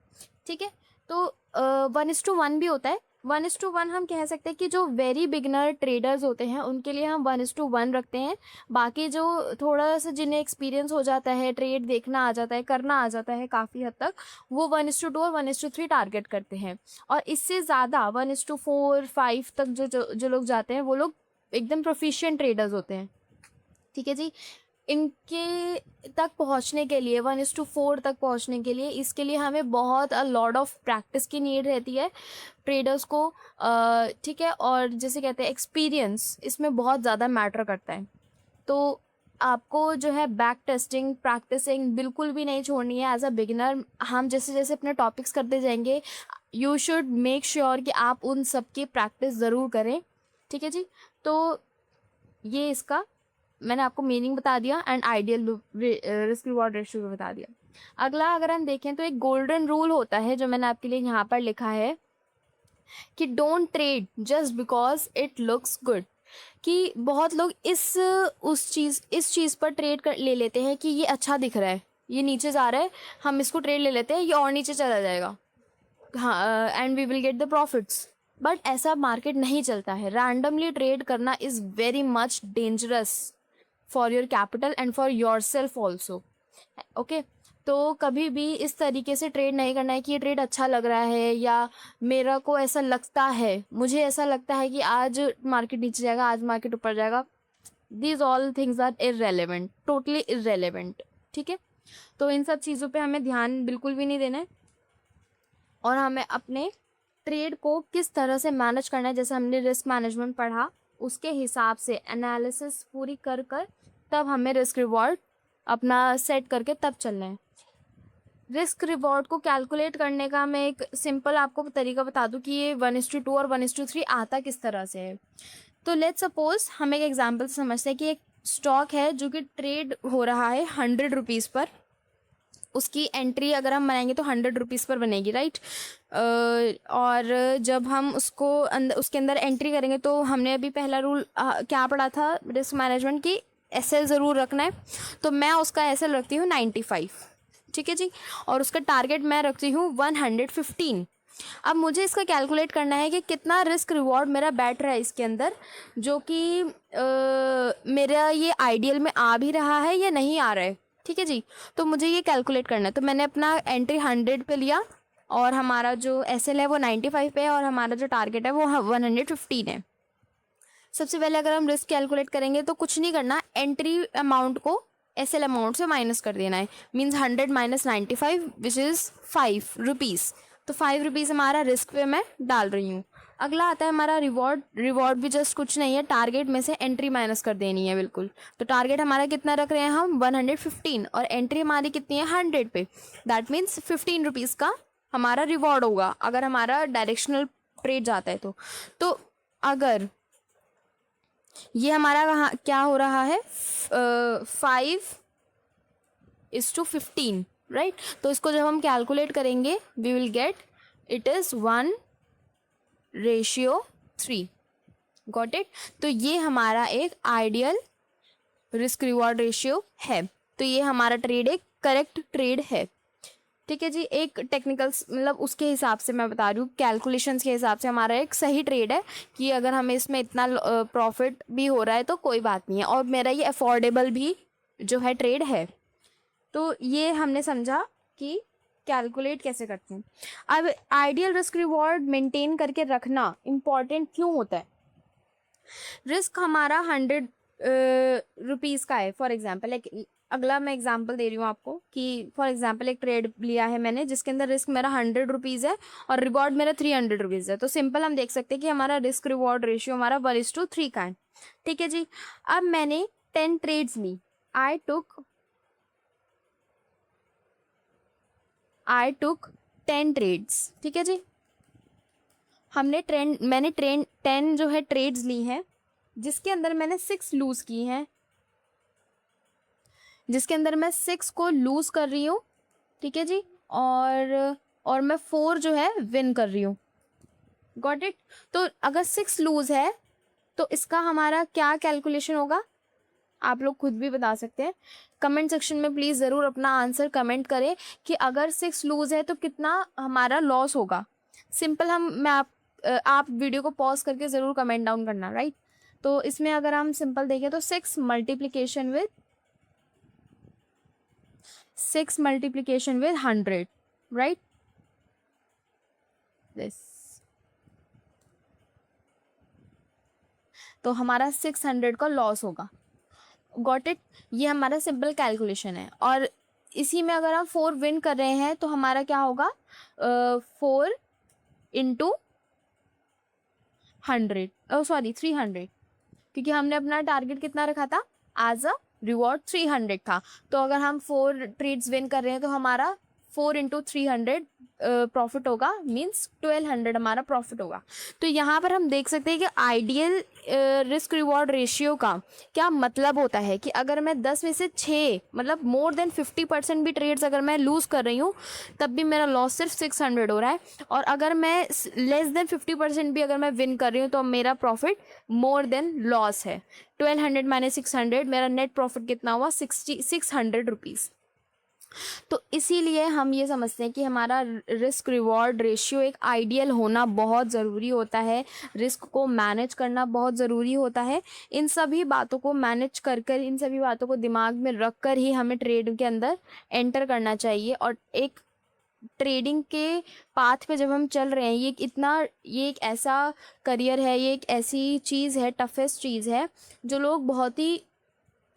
A: ठीक है। तो 1:1 भी होता है। 1:1 हम कह सकते हैं कि जो वेरी बिगनर ट्रेडर्स होते हैं उनके लिए हम 1:1 रखते हैं। बाकी जो थोड़ा सा जिन्हें एक्सपीरियंस हो जाता है, ट्रेड देखना आ जाता है, करना आ जाता है काफ़ी हद तक, वो 1:2 और 1:3 टारगेट करते हैं। और इससे ज़्यादा 1:4, 5 तक जो लोग जाते हैं वो लोग एकदम प्रोफिशिएंट ट्रेडर्स होते हैं। ठीक है जी। इनके तक पहुंचने के लिए 1:4 तक पहुंचने के लिए इसके लिए हमें बहुत अ लॉट ऑफ प्रैक्टिस की नीड रहती है ट्रेडर्स को। ठीक है। और जैसे कहते हैं एक्सपीरियंस इसमें बहुत ज़्यादा मैटर करता है। तो आपको जो है बैक टेस्टिंग प्रैक्टिसिंग बिल्कुल भी नहीं छोड़नी है एज अ बिगिनर। हम जैसे जैसे अपने टॉपिक्स करते जाएंगे, यू शुड मेक श्योर कि आप उन सब की प्रैक्टिस ज़रूर करें। ठीक है जी। तो ये इसका मैंने आपको मीनिंग बता दिया and ideal risk reward ratio भी बता दिया। अगला अगर हम देखें तो एक गोल्डन रूल होता है जो मैंने आपके लिए यहाँ पर लिखा है कि don't trade just because it looks good. कि बहुत लोग इस चीज़ पर ट्रेड कर ले लेते हैं कि ये अच्छा दिख रहा है, ये नीचे जा रहा है, हम इसको ट्रेड ले लेते हैं, ये और नीचे चला जाएगा, हाँ, and we will get the profits. But ऐसा मार्केट नहीं चलता है। रैंडमली ट्रेड करना is very much dangerous for your capital and for your self also. Okay. तो कभी भी इस तरीके से ट्रेड नहीं करना है कि ये ट्रेड अच्छा लग रहा है या मेरा को ऐसा लगता है, मुझे ऐसा लगता है कि आज मार्केट नीचे जाएगा, आज मार्केट ऊपर जाएगा। These all things are irrelevant, totally irrelevant. ठीक है। तो इन सब चीज़ों पे हमें ध्यान बिल्कुल भी नहीं देना है और हमें अपने ट्रेड को किस तरह से मैनेज करना है, जैसे हमने रिस्क मैनेजमेंट पढ़ा उसके हिसाब से एनालिसिस पूरी कर कर तब हमें रिस्क रिवॉर्ड अपना सेट करके तब चलना है। रिस्क रिवॉर्ड को कैलकुलेट करने का मैं एक सिंपल आपको तरीका बता दूं कि ये 1:2 और 1:3 आता किस तरह से है। तो लेट्स सपोज हम एक एग्जांपल समझते हैं कि एक स्टॉक है जो कि ट्रेड हो रहा है 100 रुपीज़ पर। उसकी एंट्री अगर हम बनाएंगे तो 100 रुपीज़ पर बनेगी, राइट। और जब हम उसके अंदर एंट्री करेंगे तो हमने अभी पहला रूल क्या पढ़ा था रिस्क मैनेजमेंट की, एसएल ज़रूर रखना है। तो मैं उसका एसएल रखती हूँ 95। ठीक है जी। और उसका टारगेट मैं रखती हूँ 115। अब मुझे इसका कैलकुलेट करना है कि कितना रिस्क रिवॉर्ड मेरा बैठ रहा है इसके अंदर, जो कि मेरा ये आइडियल में आ भी रहा है या नहीं आ रहा है। ठीक है जी। तो मुझे ये कैलकुलेट करना है। तो मैंने अपना एंट्री 100 पे लिया और हमारा जो एसएल है वो 95 पे है और हमारा जो टारगेट है वो 115 है। सबसे पहले अगर हम रिस्क कैलकुलेट करेंगे तो कुछ नहीं करना, एंट्री अमाउंट को एसएल अमाउंट से माइनस कर देना है। Means 100 minus 95 which is 5 rupees. तो 5 रुपीज़ हमारा रिस्क पे मैं डाल रही हूँ। अगला आता है हमारा रिवॉर्ड। रिवॉर्ड भी जस्ट कुछ नहीं है, टारगेट में से एंट्री माइनस कर देनी है बिल्कुल। तो टारगेट हमारा कितना रख रहे हैं हम 115 और एंट्री हमारी कितनी है 100 पे। दैट मीन्स 15 रुपीज़ का हमारा रिवॉर्ड होगा अगर हमारा डायरेक्शनल ट्रेड जाता है तो अगर ये हमारा कहाँ क्या हो रहा है 5:15, राइट। तो इसको जब हम कैलकुलेट करेंगे we will get it is 1:3। Got it. तो ये हमारा एक आइडियल रिस्क रिवॉर्ड रेशियो है। तो ये हमारा ट्रेड एक करेक्ट ट्रेड है। ठीक है जी। एक टेक्निकल मतलब उसके हिसाब से मैं बता रही हूँ, कैलकुलेशंस के हिसाब से हमारा एक सही ट्रेड है कि अगर हमें इसमें इतना प्रॉफिट भी हो रहा है तो कोई बात नहीं है और मेरा ये अफोर्डेबल भी जो है ट्रेड है। तो ये हमने समझा कि कैलकुलेट कैसे करते हैं। अब आइडियल रिस्क रिवॉर्ड मेंटेन करके रखना इम्पॉर्टेंट क्यों होता है? रिस्क हमारा 100 रुपीज़ का है फॉर एग्जाम्पल। एक अगला मैं एग्जांपल दे रही हूँ आपको कि फॉर एग्जांपल एक ट्रेड लिया है मैंने जिसके अंदर रिस्क मेरा 100 रुपीज़ है और रिवॉर्ड मेरा 300 रुपीज़ है। तो सिंपल हम देख सकते हैं कि हमारा रिस्क रिवॉर्ड रेशियो हमारा 1:3 का है। ठीक है जी। अब मैंने 10 ट्रेड्स ली। आई टुक 10 ट्रेड्स, ठीक है जी। मैंने 10 जो है ट्रेड्स ली हैं, जिसके अंदर मैंने 6 लूज की हैं, जिसके अंदर मैं 6 को लूज कर रही हूँ, ठीक है जी। और मैं 4 जो है विन कर रही हूँ। Got it. तो अगर 6 लूज है तो इसका हमारा क्या कैलकुलेशन होगा, आप लोग खुद भी बता सकते हैं। कमेंट सेक्शन में प्लीज़ ज़रूर अपना आंसर कमेंट करें कि अगर 6 लूज है तो कितना हमारा लॉस होगा। सिंपल आप वीडियो को पॉज करके ज़रूर कमेंट डाउन करना, राइट। तो इसमें अगर हम सिंपल देखें तो 6 मल्टीप्लिकेशन विद 100, राइट दिस। तो हमारा 600 का लॉस होगा। Got it. ये हमारा सिंपल कैलकुलेशन है। और इसी में अगर हम 4 विन कर रहे हैं तो हमारा क्या होगा, 4 इंटू 100, 300, क्योंकि हमने अपना टारगेट कितना रखा था, एज अ रिवॉर्ड 300 था। तो अगर हम 4 ट्रेड्स विन कर रहे हैं तो हमारा 4 इंटू 300 प्रॉफिट होगा, मीन्स 1200 हमारा प्रॉफिट होगा। तो यहाँ पर हम देख सकते हैं कि आइडियल रिस्क रिवॉर्ड रेशियो का क्या मतलब होता है कि अगर मैं 10 में से 6 मतलब मोर देन 50% भी ट्रेड्स अगर मैं लूज़ कर रही हूँ तब भी मेरा लॉस सिर्फ 600 हो रहा है। और अगर मैं लेस देन 50% भी अगर मैं विन कर रही हूँ तो मेरा प्रॉफिट मोर देन लॉस है। 1200 माइनस 600, मेरा नेट प्रॉफिट कितना हुआ, 600 रुपीज़। तो इसीलिए हम ये समझते हैं कि हमारा रिस्क रिवॉर्ड रेशियो एक आइडियल होना बहुत ज़रूरी होता है, रिस्क को मैनेज करना बहुत ज़रूरी होता है। इन सभी बातों को मैनेज कर इन सभी बातों को दिमाग में रख कर ही हमें ट्रेड के अंदर एंटर करना चाहिए। और एक ट्रेडिंग के पाथ पे जब हम चल रहे हैं, ये एक ऐसा करियर है, ये एक ऐसी चीज़ है, टफेस्ट चीज़ है जो लोग बहुत ही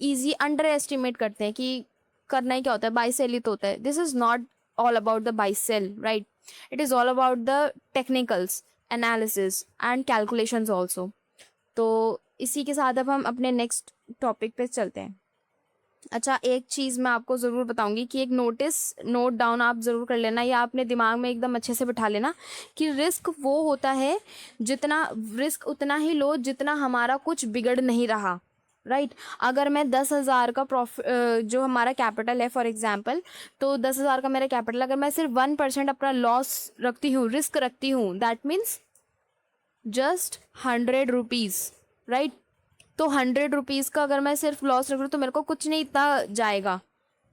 A: ईजी अंडर एस्टिमेट करते हैं कि करना ही क्या होता है, बाई सेल ही तो होता है। This is not all about the buy sell, right. It is all about the technicals, analysis and calculations also. तो इसी के साथ अब हम अपने नेक्स्ट टॉपिक पे चलते हैं। अच्छा, एक चीज़ मैं आपको ज़रूर बताऊंगी कि एक नोट डाउन आप ज़रूर कर लेना या अपने दिमाग में एकदम अच्छे से बिठा लेना कि रिस्क वो होता है, रिस्क उतना ही लो जितना हमारा कुछ बिगड़ नहीं रहा, राइट। अगर मैं 10,000 का जो हमारा कैपिटल है फॉर एग्जांपल, तो 10,000 का मेरा कैपिटल, अगर मैं सिर्फ 1% अपना लॉस रखती हूँ, रिस्क रखती हूँ, that means just 100 rupees, right. तो 100 रुपीज़ का अगर मैं सिर्फ लॉस रख रही हूँ तो मेरे को कुछ नहीं इतना जाएगा,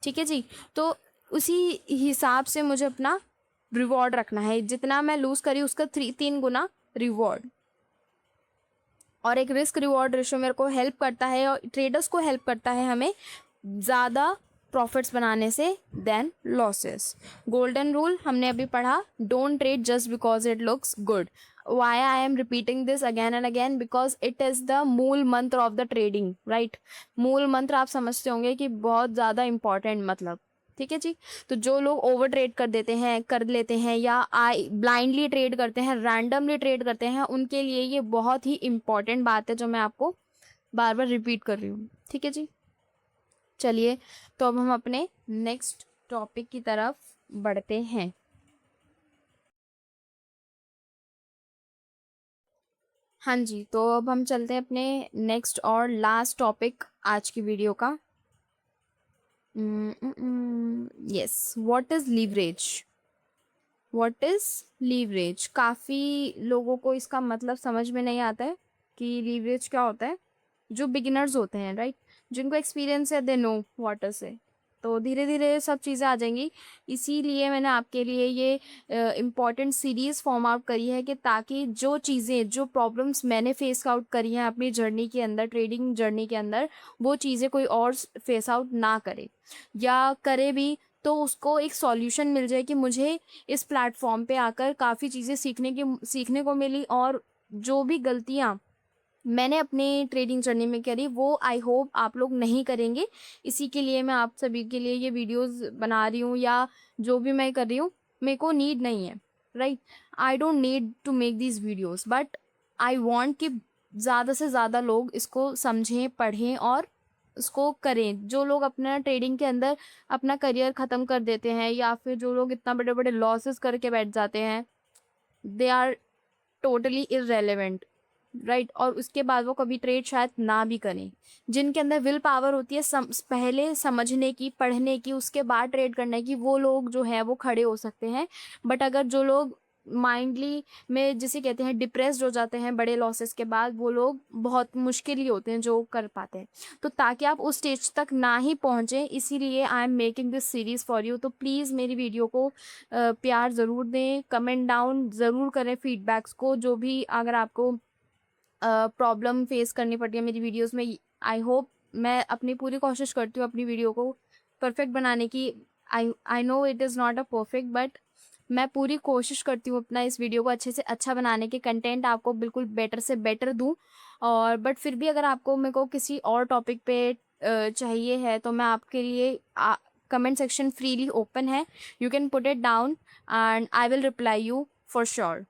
A: ठीक है जी। तो उसी हिसाब से मुझे अपना रिवॉर्ड रखना है, जितना मैं लूज़ करी उसका 3 गुना रिवॉर्ड। और एक रिस्क रिवॉर्ड रेशो मेरे को हेल्प करता है और ट्रेडर्स को हेल्प करता है हमें ज़्यादा प्रॉफिट्स बनाने से देन लॉसेस। गोल्डन रूल हमने अभी पढ़ा, don't trade just because it looks good. Why I am repeating this again and again, because it is the मूल मंत्र ऑफ द ट्रेडिंग, राइट। मूल मंत्र आप समझते होंगे कि बहुत ज़्यादा इंपॉर्टेंट, मतलब, ठीक है जी। तो जो लोग ओवर ट्रेड कर लेते हैं या ब्लाइंडली ट्रेड करते हैं, रैंडमली ट्रेड करते हैं, उनके लिए ये बहुत ही इम्पॉर्टेंट बात है जो मैं आपको बार बार रिपीट कर रही हूँ, ठीक है जी। चलिए, तो अब हम अपने नेक्स्ट टॉपिक की तरफ बढ़ते हैं। हाँ जी, तो अब हम चलते हैं अपने नेक्स्ट और लास्ट टॉपिक आज की वीडियो का। Yes, what is leverage. What is leverage, काफ़ी लोगों को इसका मतलब समझ में नहीं आता है कि लीवरेज क्या होता है। जो बिगिनर्स होते हैं, राइट, जिनको एक्सपीरियंस है, दे नो व्हाट इज़ है। तो धीरे धीरे सब चीज़ें आ जाएंगी। इसीलिए मैंने आपके लिए ये इम्पॉर्टेंट सीरीज़ फॉर्म आउट करी है कि ताकि जो प्रॉब्लम्स मैंने फेस आउट करी हैं अपनी जर्नी के अंदर, ट्रेडिंग जर्नी के अंदर, वो चीज़ें कोई और फेस आउट ना करे, या करे भी तो उसको एक सॉल्यूशन मिल जाए कि मुझे इस प्लेटफॉर्म पे आकर काफ़ी चीज़ें सीखने को मिली। और जो भी गलतियाँ मैंने अपनी ट्रेडिंग जर्नी में करी वो आई होप आप लोग नहीं करेंगे। इसी के लिए मैं आप सभी के लिए ये वीडियोस बना रही हूँ, या जो भी मैं कर रही हूँ, मेरे को नीड नहीं है, राइट। I don't need to make these videos, but I want कि ज़्यादा से ज़्यादा लोग इसको समझें, पढ़ें और इसको करें। जो लोग अपना ट्रेडिंग के अंदर अपना करियर ख़त्म कर देते हैं या फिर जो लोग इतना बड़े-बड़े लॉसेस करके बैठ जाते हैं, they are totally irrelevant, right. और उसके बाद वो कभी ट्रेड शायद ना भी करें। जिनके अंदर विल पावर होती है पहले समझने की, पढ़ने की, उसके बाद ट्रेड करने की, वो लोग जो है वो खड़े हो सकते हैं। बट अगर जो लोग माइंडली में जिसे कहते हैं डिप्रेस्ड हो जाते हैं बड़े लॉसेस के बाद, वो लोग बहुत मुश्किल ही होते हैं जो कर पाते हैं। तो ताकि आप उस स्टेज तक ना ही पहुँचें, इसीलिए I am making this series for you. तो प्लीज़ मेरी वीडियो को प्यार ज़रूर दें, कमेंट डाउन ज़रूर करें फीडबैक्स को, जो भी अगर आपको प्रॉब्लम फेस करनी पड़ती है मेरी वीडियोस में। आई होप, मैं अपनी पूरी कोशिश करती हूँ अपनी वीडियो को परफेक्ट बनाने की। I know it is not a perfect, but मैं पूरी कोशिश करती हूँ अपना इस वीडियो को अच्छे से अच्छा बनाने की, कंटेंट आपको बिल्कुल बेटर से बेटर दूँ। और बट फिर भी अगर आपको मेरे को किसी और टॉपिक पे चाहिए है तो मैं आपके लिए कमेंट सेक्शन फ्रीली ओपन है। You can put it down and I will reply you for sure.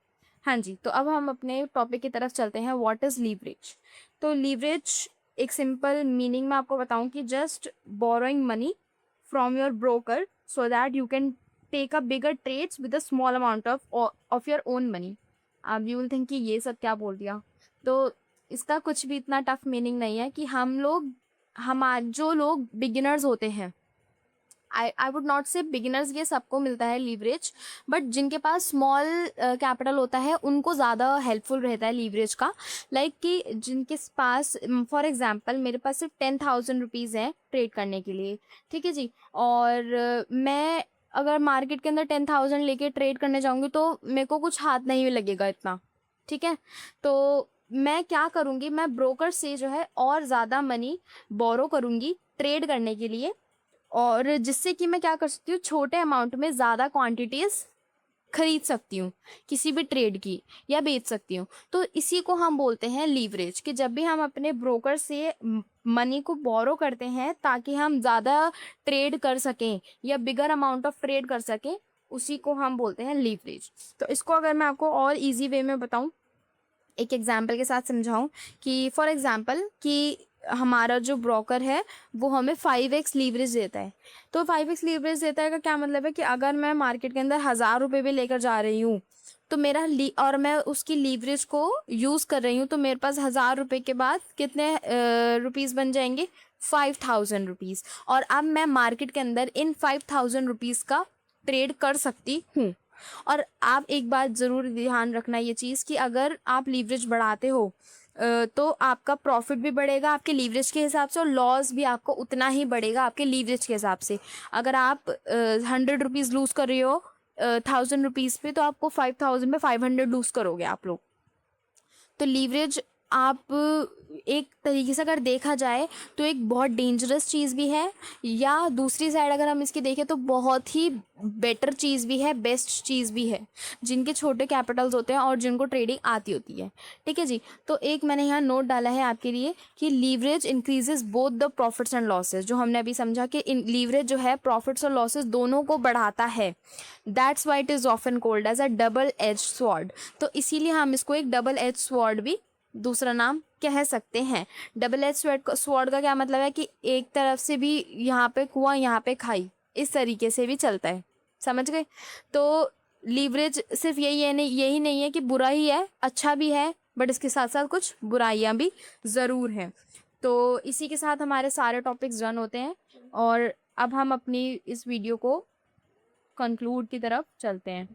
A: हाँ जी, तो अब हम अपने टॉपिक की तरफ चलते हैं। What is leverage? तो लीवरेज एक सिंपल मीनिंग में आपको बताऊं कि just borrowing money from your broker so that you can take a bigger trades with a small amount of your own money. अब यू विल थिंक कि ये सब क्या बोल दिया। तो इसका कुछ भी इतना टफ मीनिंग नहीं है कि जो लोग बिगिनर्स होते हैं, आई वुड नॉट से बिगिनर्स, ये सबको मिलता है लीवरेज, बट जिनके पास स्मॉल कैपिटल होता है उनको ज़्यादा हेल्पफुल रहता है लीवरेज का। लाइक कि जिनके पास, फॉर एग्जांपल मेरे पास सिर्फ 10,000 रुपीज़ है ट्रेड करने के लिए, ठीक है जी। और मैं अगर मार्केट के अंदर 10,000 लेके ट्रेड करने जाऊँगी तो मेरे को कुछ हाथ नहीं लगेगा इतना, ठीक है। तो मैं क्या करूँगी, मैं ब्रोकर से जो है और ज़्यादा मनी बोरो करूँगी ट्रेड करने के लिए, और जिससे कि मैं क्या कर सकती हूँ, छोटे अमाउंट में ज़्यादा क्वांटिटीज़ खरीद सकती हूँ किसी भी ट्रेड की, या बेच सकती हूँ। तो इसी को हम बोलते हैं लीवरेज, कि जब भी हम अपने ब्रोकर से मनी को बोरो करते हैं ताकि हम ज़्यादा ट्रेड कर सकें या बिगर अमाउंट ऑफ ट्रेड कर सकें, उसी को हम बोलते हैं लीवरेज। तो इसको अगर मैं आपको और इजी वे में बताऊँ, एक एग्जाम्पल के साथ समझाऊं, कि फॉर एग्जाम्पल कि हमारा जो ब्रोकर है वो हमें 5x लीवरेज देता है। तो 5x लीवरेज देता है का क्या मतलब है कि अगर मैं मार्केट के अंदर 1,000 रुपये भी लेकर जा रही हूँ तो और मैं उसकी लीवरेज को यूज़ कर रही हूँ, तो मेरे पास 1,000 रुपये के बाद कितने रुपीज़ बन जाएंगे, 5,000 रुपीज़। और अब मैं मार्केट के अंदर इन 5,000 रुपीज़ का ट्रेड कर सकती हूँ। और आप एक बात ज़रूर ध्यान रखना ये चीज़, कि अगर आप लीवरेज बढ़ाते हो तो आपका प्रॉफिट भी बढ़ेगा आपके लीवरेज के हिसाब से, और लॉस भी आपको उतना ही बढ़ेगा आपके लीवरेज के हिसाब से। अगर आप 100 रुपीज़ लूज़ कर रहे हो 1,000 रुपीज़ पे, तो आपको 5,000 में 500 लूज़ करोगे आप लोग। तो लीवरेज आप एक तरीके से अगर देखा जाए तो एक बहुत डेंजरस चीज़ भी है, या दूसरी साइड अगर हम इसकी देखें तो बहुत ही बेटर चीज़ भी है, बेस्ट चीज़ भी है, जिनके छोटे कैपिटल्स होते हैं और जिनको ट्रेडिंग आती होती है, ठीक है जी। तो एक मैंने यहाँ नोट डाला है आपके लिए कि leverage increases both the profits and losses. जो हमने अभी समझा कि लीवरेज जो है प्रॉफिट्स और लॉसेज दोनों को बढ़ाता है। That's why it is often called as a double edge sword. तो इसीलिए हम इसको एक डबल एज स्वॉर्ड भी दूसरा नाम कह सकते हैं। डबल एज स्वॉर्ड का क्या मतलब है कि एक तरफ से भी यहाँ पे कुआं यहाँ पे खाई, इस तरीके से भी चलता है, समझ गए। तो लीवरेज सिर्फ यही नहीं है कि बुरा ही है, अच्छा भी है, बट इसके साथ साथ कुछ बुराइयां भी ज़रूर हैं। तो इसी के साथ हमारे सारे टॉपिक्स डन होते हैं, और अब हम अपनी इस वीडियो को कंक्लूड की तरफ चलते हैं।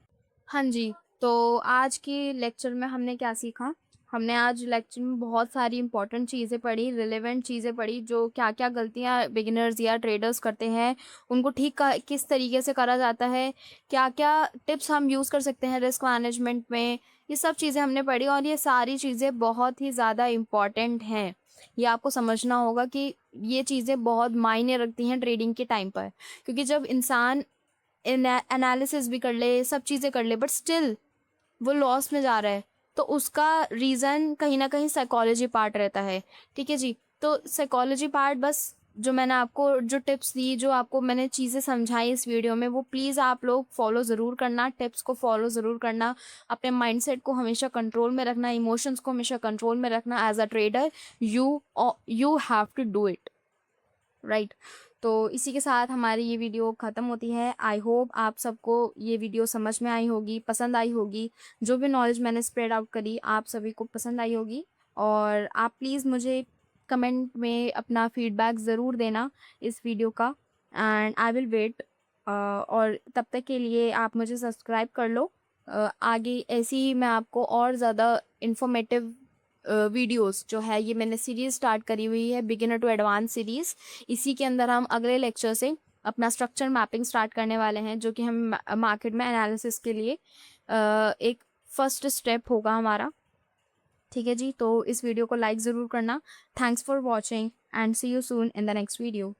A: हाँ जी, तो आज की लेक्चर में हमने क्या सीखा, हमने आज लेक्चर में बहुत सारी इंपॉर्टेंट चीज़ें पढ़ी, रिलेवेंट चीज़ें पढ़ी, जो क्या क्या गलतियाँ बिगिनर्स या ट्रेडर्स करते हैं उनको ठीक किस तरीके से करा जाता है, क्या क्या टिप्स हम यूज़ कर सकते हैं रिस्क मैनेजमेंट में, ये सब चीज़ें हमने पढ़ी। और ये सारी चीज़ें बहुत ही ज़्यादा इम्पॉर्टेंट हैं, ये आपको समझना होगा कि ये चीज़ें बहुत मायने रखती हैं ट्रेडिंग के टाइम पर। क्योंकि जब इंसान एनालिसिस भी कर ले, सब चीज़ें कर ले, बट स्टिल वो लॉस में जा रहा है, तो उसका रीज़न कहीं ना कहीं साइकोलॉजी पार्ट रहता है, ठीक है जी। तो साइकोलॉजी पार्ट, बस जो मैंने आपको जो टिप्स दी, जो आपको मैंने चीज़ें समझाई इस वीडियो में, वो प्लीज़ आप लोग फॉलो ज़रूर करना, टिप्स को फॉलो ज़रूर करना, अपने माइंडसेट को हमेशा कंट्रोल में रखना, इमोशंस को हमेशा कंट्रोल में रखना। As a trader you have to do it, right. तो इसी के साथ हमारी ये वीडियो ख़त्म होती है। आई होप आप सबको ये वीडियो समझ में आई होगी, पसंद आई होगी। जो भी नॉलेज मैंने स्प्रेड आउट करी आप सभी को पसंद आई होगी। और आप प्लीज़ मुझे कमेंट में अपना फीडबैक ज़रूर देना इस वीडियो का, एंड आई विल वेट। और तब तक के लिए आप मुझे सब्सक्राइब कर लो। आगे ऐसे ही मैं आपको और ज़्यादा इन्फॉर्मेटिव वीडियोस जो है, ये मैंने सीरीज़ स्टार्ट करी हुई है बिगिनर टू एडवांस सीरीज़। इसी के अंदर हम अगले लेक्चर से अपना स्ट्रक्चर मैपिंग स्टार्ट करने वाले हैं, जो कि हम मार्केट में एनालिसिस के लिए एक फर्स्ट स्टेप होगा हमारा। ठीक है जी, तो इस वीडियो को लाइक ज़रूर करना। Thanks for watching and see you soon in the next video.